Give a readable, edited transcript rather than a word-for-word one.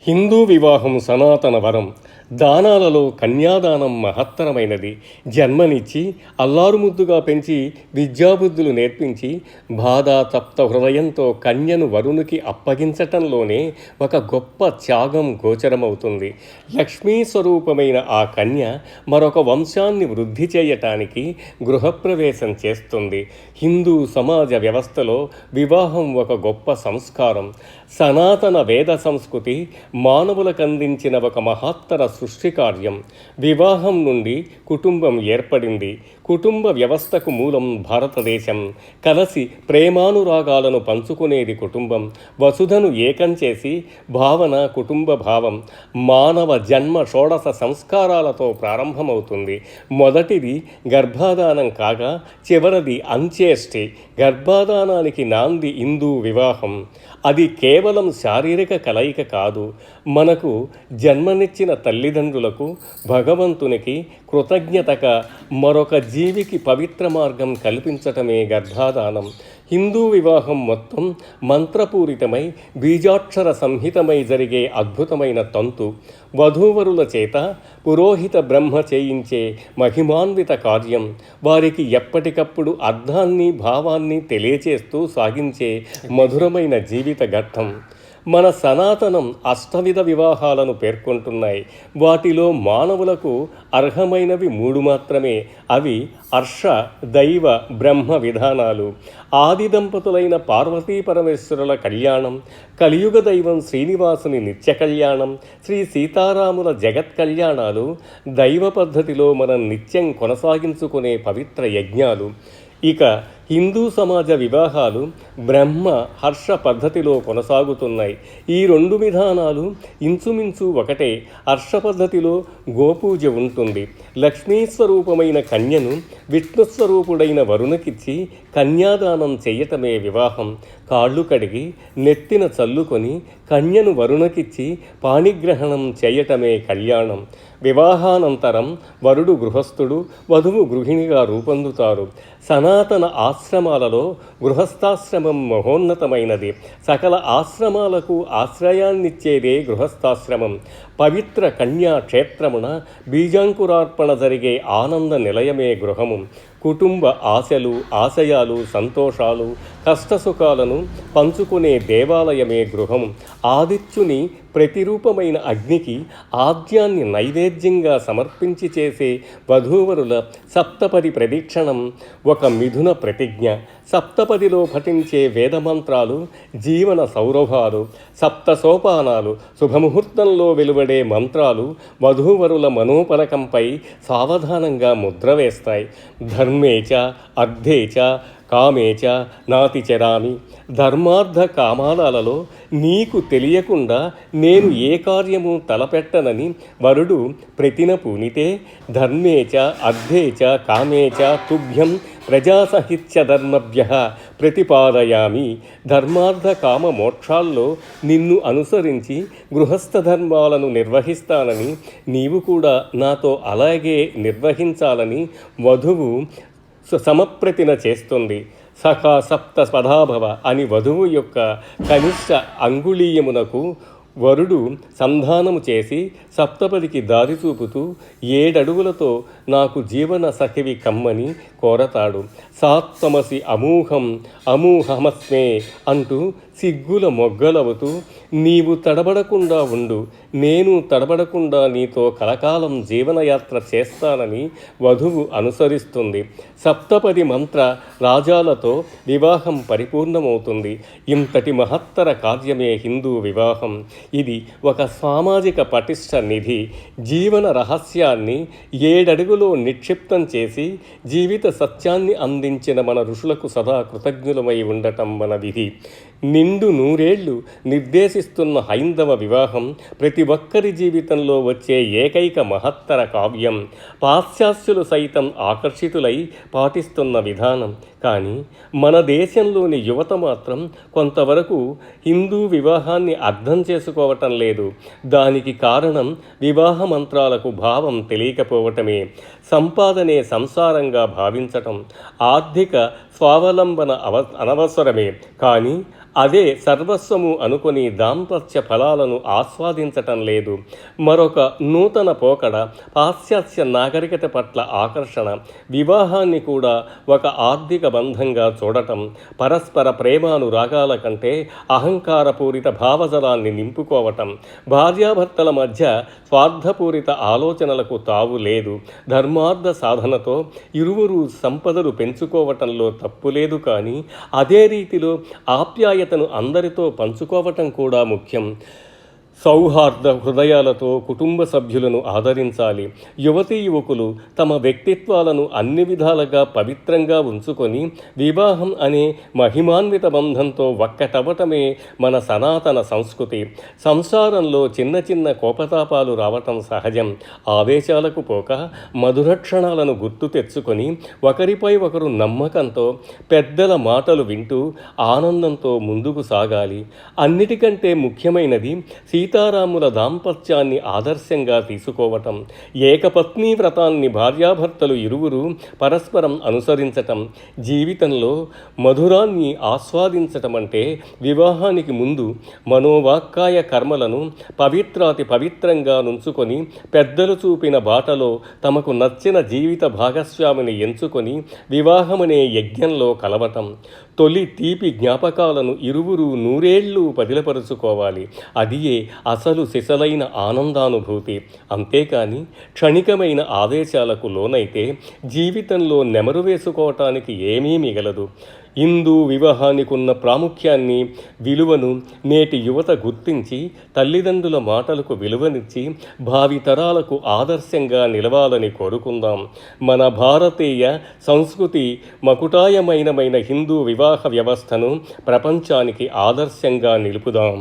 హిందూ వివాహం సనాతన వరం. దానాలలో కన్యాదానం మహత్తరమైనది. జన్మనిచ్చి అల్లారుముద్దుగా పెంచి విద్యాబుద్ధులు నేర్పించి బాధాతప్త హృదయంతో కన్యను వరునికి అప్పగించటంలోనే ఒక గొప్ప త్యాగం గోచరమవుతుంది. లక్ష్మీ స్వరూపమైన ఆ కన్య మరొక వంశాన్ని వృద్ధి చేయటానికి గృహప్రవేశం చేస్తుంది. హిందూ సమాజ వ్యవస్థలో వివాహం ఒక గొప్ప సంస్కారం. సనాతన వేద సంస్కృతి మానవులకు అందించిన ఒక మహత్తర సృష్టి కార్యం. వివాహం నుండి కుటుంబం ఏర్పడింది. కుటుంబ వ్యవస్థకు మూలం భారతదేశం. కలిసి ప్రేమానురాగాలను పంచుకునేది కుటుంబం. వసుధను ఏకం చేసి భావన కుటుంబ భావం. మానవ జన్మ షోడశ సంస్కారాలతో ప్రారంభమవుతుంది. మొదటిది గర్భాధానం కాగా చివరిది అంత్యేష్టి. గర్భాధానానికి నాంది హిందూ వివాహం. అది కేవలం శారీరక కలయిక కాదు. మనకు జన్మనిచ్చిన తల్లిదండ్రులకు, భగవంతునికి కృతజ్ఞతగా మరొక జీవికి పవిత్ర మార్గం కల్పించటమే గర్భాధానం. హిందూ వివాహం మొత్తం మంత్రపూరితమై బీజాక్షర సంహితమై జరిగే అద్భుతమైన తంతు. వధూవరుల చేత పురోహిత బ్రహ్మ చేయించే మహిమాన్విత కార్యం. వారికి ఎప్పటికప్పుడు అర్థాన్ని భావాన్ని తెలియచేస్తూ సాగించే మధురమైన జీవిత ఘట్టం. మన సనాతనం అష్టవిధ వివాహాలను పేర్కొంటున్నాయి. వాటిలో మానవులకు అర్హమైనవి 3 మాత్రమే. అవి హర్ష, దైవ, బ్రహ్మ విధానాలు. ఆది దంపతులైన పార్వతీ పరమేశ్వరుల కళ్యాణం, కలియుగ దైవం శ్రీనివాసుని నిత్య కళ్యాణం, శ్రీ సీతారాముల జగత్ కళ్యాణాలు దైవ పద్ధతిలో మనం నిత్యం కొనసాగించుకునే పవిత్ర యజ్ఞాలు. ఇక హిందూ సమాజ వివాహాలు బ్రహ్మ హర్ష పద్ధతిలో కొనసాగుతున్నాయి. ఈ 2 విధానాలు ఇంచుమించు ఒకటే. హర్ష పద్ధతిలో గోపూజ ఉంటుంది. లక్ష్మీస్వరూపమైన కన్యను విష్ణుస్వరూపుడైన వరుణకిచ్చి కన్యాదానం చేయటమే వివాహం. కాళ్ళు కడిగి నెత్తిన చల్లుకొని కన్యను వరుణకిచ్చి పాణిగ్రహణం చేయటమే కళ్యాణం. వివాహానంతరం వరుడు గృహస్థుడు, వధువు గృహిణిగా రూపొందుతారు. సనాతన ఆశ్రమాలలో గృహస్థాశ్రమం మహోన్నతమైనది. సకల ఆశ్రమాలకు ఆశ్రయాన్నిచ్చేదే గృహస్థాశ్రమం. పవిత్ర కన్యా క్షేత్రమున బీజాంకురార్పణ జరిగే ఆనంద నిలయమే గృహము. కుటుంబ ఆశలు, ఆశయాలు, సంతోషాలు, కష్టసుఖాలను పంచుకునే దేవాలయమే గృహము. ఆదిత్యుని ప్రతిరూపమైన అగ్నికి ఆద్యాన్ని నైవేద్యంగా సమర్పించి చేసే వధూవరుల సప్తపది ప్రదక్షిణం ఒక మిథున ప్రతిజ్ఞ. సప్తపదిలో పఠించే వేదమంత్రాలు జీవన సౌరభాలు. సప్త సోపానాలు, శుభముహూర్తంలో వెలువడే మంత్రాలు వధూవరుల మనోపలకంపై సావధానంగా ముద్ర వేస్తాయి. ధర్మేచ అర్థేచ కామేచ నాతి చరామి. ధర్మార్థ కామాలలో నీకు తెలియకుండా నేను ఏ కార్యము తలపెట్టనని వరుడు ప్రతిన పూనితే ధర్మేచ అర్థేచ కామేచ తుభ్యం ప్రజాసహిత్య ధర్మభ్య ప్రతిపాదయామి. ధర్మార్థ కామ మోక్షాల్లో నిన్ను అనుసరించి గృహస్థ ధర్మాలను నిర్వహిస్తానని, నీవు కూడా నాతో అలాగే నిర్వహించాలని వధువు సమప్రతిన చేస్తుంది. సఖా సప్త స్పదాభవ అని వధువు యొక్క కనిష్ట అంగుళీయమునకు వరుడు సంధానము చేసి సప్తపదికి దారి చూపుతూ 7 అడుగులతో నాకు జీవన సఖివి కమ్మని కోరతాడు. సాత్వమసి అమూహం అమూహమస్మే అంటూ సిగ్గుల మొగ్గలవుతూ నీవు తడబడకుండా ఉండు, నేను తడబడకుండా నీతో కలకాలం జీవనయాత్ర చేస్తానని వధువు అనుసరిస్తుంది. సప్తపది మంత్ర రాజాలతో వివాహం పరిపూర్ణమవుతుంది. ఇంతటి మహత్తర కార్యమే హిందూ వివాహం. ఇది ఒక సామాజిక పటిష్ట నిధి. జీవన రహస్యాన్ని 7 అడుగులో నిక్షిప్తం చేసి జీవిత సత్యాన్ని అందించిన మన ఋషులకు సదా కృతజ్ఞులమై ఉండటం మన విధి. నిండు 100 ఏళ్లు నిర్దేశిస్తున్న హైందవ వివాహం ప్రతి ఒక్కరి జీవితంలో వచ్చే ఏకైక మహత్తర కావ్యం. పాశ్చాత్యులు సైతం ఆకర్షితులై పాటిస్తున్న విధానం. కానీ మన దేశంలోని యువత మాత్రం కొంతవరకు హిందూ వివాహాన్ని అర్థం చేసుకోవటం లేదు. దానికి కారణం వివాహ మంత్రాలకు భావం తెలియకపోవటమే. సంపాదనే సంసారంగా భావించటం. ఆర్థిక స్వావలంబన అనవసరమే, కానీ అదే సర్వస్వము అనుకొని దాంపత్య ఫలాలను ఆస్వాదించటం లేదు. మరొక నూతన పోకడ పాశ్చాత్య నాగరికత పట్ల ఆకర్షణ, వివాహాన్ని కూడా ఒక ఆర్థిక బంధంగా చూడటం, పరస్పర ప్రేమానురాగాల కంటే అహంకారపూరిత భావజలాన్ని నింపుకోవటం, భార్యాభర్తల మధ్య స్వార్థపూరిత ఆలోచనలకు తావు లేదు. ధర్మార్థ సాధనతో ఇరువురు సంపదలు పెంచుకోవటంలో తప్పులేదు, కానీ అదే రీతిలో ఆప్యాయతను అందరితో పంచుకోవటం కూడా ముఖ్యం. సౌహార్ద హృదయాలతో కుటుంబ సభ్యులను ఆదరించాలి. యువతీ యువకులు తమ వ్యక్తిత్వాలను అన్ని విధాలుగా పవిత్రంగా ఉంచుకొని వివాహం అనే మహిమాన్విత బంధంతో ఒక్కటవటమే మన సనాతన సంస్కృతి. సంసారంలో చిన్న చిన్న కోపతాపాలు రావటం సహజం. ఆవేశాలకు పోక మధురక్షణాలను గుర్తు తెచ్చుకొని ఒకరిపై ఒకరు నమ్మకంతో పెద్దల మాటలు వింటూ ఆనందంతో ముందుకు సాగాలి. అన్నిటికంటే ముఖ్యమైనది సీతారాముల దాంపత్యాన్ని ఆదర్శంగా తీసుకోవటం. ఏకపత్నీ వ్రతాన్ని భార్యాభర్తలు ఇరువురు పరస్పరం అనుసరించటం, జీవితంలో మధురాన్ని ఆస్వాదించటం అంటే వివాహానికి ముందు మనోవాక్కాయ కర్మలను పవిత్రాతి పవిత్రంగా నుంచుకొని పెద్దలు చూపిన బాటలో తమకు నచ్చిన జీవిత భాగస్వామిని ఎంచుకొని వివాహమనే యజ్ఞంలో కలవటం. తొలి తీపి జ్ఞాపకాలను ఇరువురు నూరేళ్లు పదిలపరుచుకోవాలి. అదియే అసలు సిసలైన ఆనందానుభూతి. అంతేకాని క్షణికమైన ఆవేశాలకు లోనైతే జీవితంలో నెమరు వేసుకోవటానికి ఏమీ మిగలదు. హిందూ వివాహానికి ఉన్న ప్రాముఖ్యాన్ని, విలువను నేటి యువత గుర్తించి తల్లిదండ్రుల మాటలకు విలువనిచ్చి భావితరాలకు ఆదర్శంగా నిలవాలని కోరుకుందాం. మన భారతీయ సంస్కృతి మకుటాయమైన హిందూ వివాహ వ్యవస్థను ప్రపంచానికి ఆదర్శంగా నిలుపుదాం.